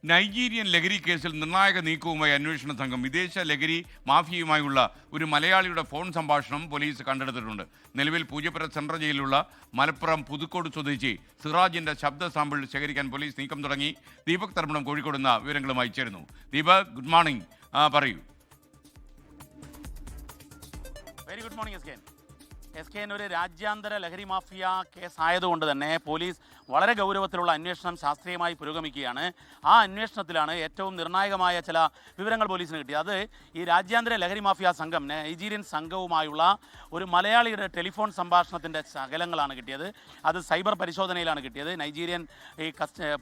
Nigerian ലഹരി കേസിൽ നിർണായക നീക്കവുമായി അന്വേഷണ സംഘം വിദേശ ലഹരി മാഫിയയുമായുള്ള ഒരു മലയാളിയുടെ ഫോൺ സംഭാഷണം പോലീസ് കണ്ടെടുത്തിട്ടുണ്ട്. നിലവിൽ പൂജപ്പുര സെൻട്രൽ ജയിലിലുള്ള മലപ്പുറം പുതുക്കോട് സ്വദേശി സിറാജിന്റെ ശബ്ദ സാമ്പിൾ ശേഖരിക്കാൻ പോലീസ് നീക്കം തുടങ്ങി. ദീപക് തർമ്മണം കോഴിക്കോട് നിന്ന് വിവരങ്ങളുമായി ചേരുന്നു. Deepak, good morning. പറയൂ. Very good morning S K. ഒരു രാജ്യാന്തര ലഹരി മാഫിയ കേസായതുകൊണ്ട് തന്നെ പോലീസ് വളരെ ഗൗരവത്തിലുള്ള അന്വേഷണം ശാസ്ത്രീയമായി പുരോഗമിക്കുകയാണ്. ആ അന്വേഷണത്തിലാണ് ഏറ്റവും നിർണായകമായ ചില വിവരങ്ങൾ പോലീസിന് കിട്ടിയത്. അത് ഈ രാജ്യാന്തര ലഹരി മാഫിയ സംഘം നൈജീരിയൻ സംഘവുമായുള്ള ഒരു മലയാളിയുടെ ടെലിഫോൺ സംഭാഷണത്തിൻ്റെ ശകലങ്ങളാണ് കിട്ടിയത്. അത് സൈബർ പരിശോധനയിലാണ് കിട്ടിയത്. നൈജീരിയൻ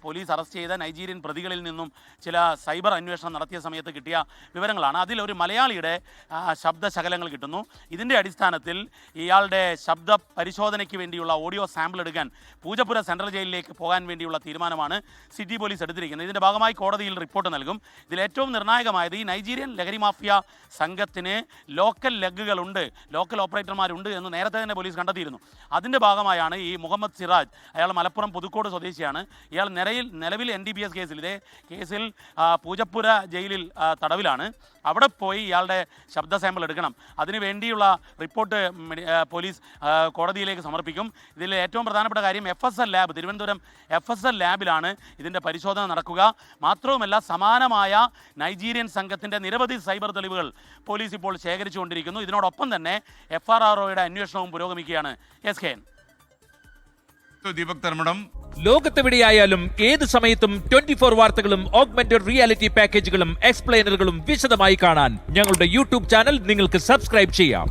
പോലീസ് അറസ്റ്റ് ചെയ്ത നൈജീരിയൻ പ്രതികളിൽ നിന്നും ചില സൈബർ അന്വേഷണം നടത്തിയ സമയത്ത് കിട്ടിയ വിവരങ്ങളാണ്. അതിലൊരു മലയാളിയുടെ ശബ്ദ ശകലങ്ങൾ കിട്ടുന്നു. ഇതിൻ്റെ അടിസ്ഥാനത്തിൽ ഇയാളുടെ ശബ്ദ പരിശോധനയ്ക്ക് വേണ്ടിയുള്ള ഓഡിയോ സാമ്പിൾ എടുക്കാൻ പൂജപ്പുര സെൻട്രൽ ജയിലിലേക്ക് പോകാൻ വേണ്ടിയുള്ള തീരുമാനമാണ് സിറ്റി പോലീസ് എടുത്തിരിക്കുന്നത്. ഇതിൻ്റെ ഭാഗമായി കോടതിയിൽ റിപ്പോർട്ട് നൽകും. ഇതിൽ ഏറ്റവും നിർണായകമായത് ഈ നൈജീരിയൻ ലഹരി മാഫിയ സംഘത്തിന് ലോക്കൽ ലെഗുകളുണ്ട്, ലോക്കൽ ഓപ്പറേറ്റർമാരുണ്ട് എന്ന് നേരത്തെ തന്നെ പോലീസ് കണ്ടെത്തിയിരുന്നു. അതിൻ്റെ ഭാഗമായാണ് ഈ മുഹമ്മദ് സിറാജ്, അയാൾ മലപ്പുറം പുതുക്കോട് സ്വദേശിയാണ്. ഇയാൾ നിലവിൽ NDPS കേസിൽ, ഇതേ കേസിൽ പൂജപ്പുര ജയിലിൽ തടവിലാണ്. അവിടെ പോയി ഇയാളുടെ ശബ്ദ സാമ്പിൾ എടുക്കണം. അതിനു വേണ്ടിയുള്ള റിപ്പോർട്ട് പോലീസ് കോടതിയിലേക്ക് സമർപ്പിക്കും. ഇതിൽ ഏറ്റവും പ്രധാനപ്പെട്ട കാര്യം FSL ലാബ്, തിരുവനന്തപുരം FSL ലാബിലാണ് ഇതിൻ്റെ പരിശോധന നടക്കുക. മാത്രവുമല്ല, സമാനമായ നൈജീരിയൻ സംഘത്തിൻ്റെ നിരവധി സൈബർ തെളിവുകൾ പോലീസ് ഇപ്പോൾ ശേഖരിച്ചുകൊണ്ടിരിക്കുന്നു. ഇതിനോടൊപ്പം തന്നെ FRROയുടെ അന്വേഷണവും പുരോഗമിക്കുകയാണ്. SK. ദീപക് തർമ്മണം. ലോകത്തെവിടെയായാലും ഏത് സമയത്തും 24 വാർത്തകളും ഓഗ്മെന്റഡ് റിയാലിറ്റി പാക്കേജുകളും എക്സ്പ്ലെയിനറുകളും വിശദമായി കാണാൻ ഞങ്ങളുടെ YouTube ചാനൽ നിങ്ങൾക്ക് സബ്സ്ക്രൈബ് ചെയ്യാം.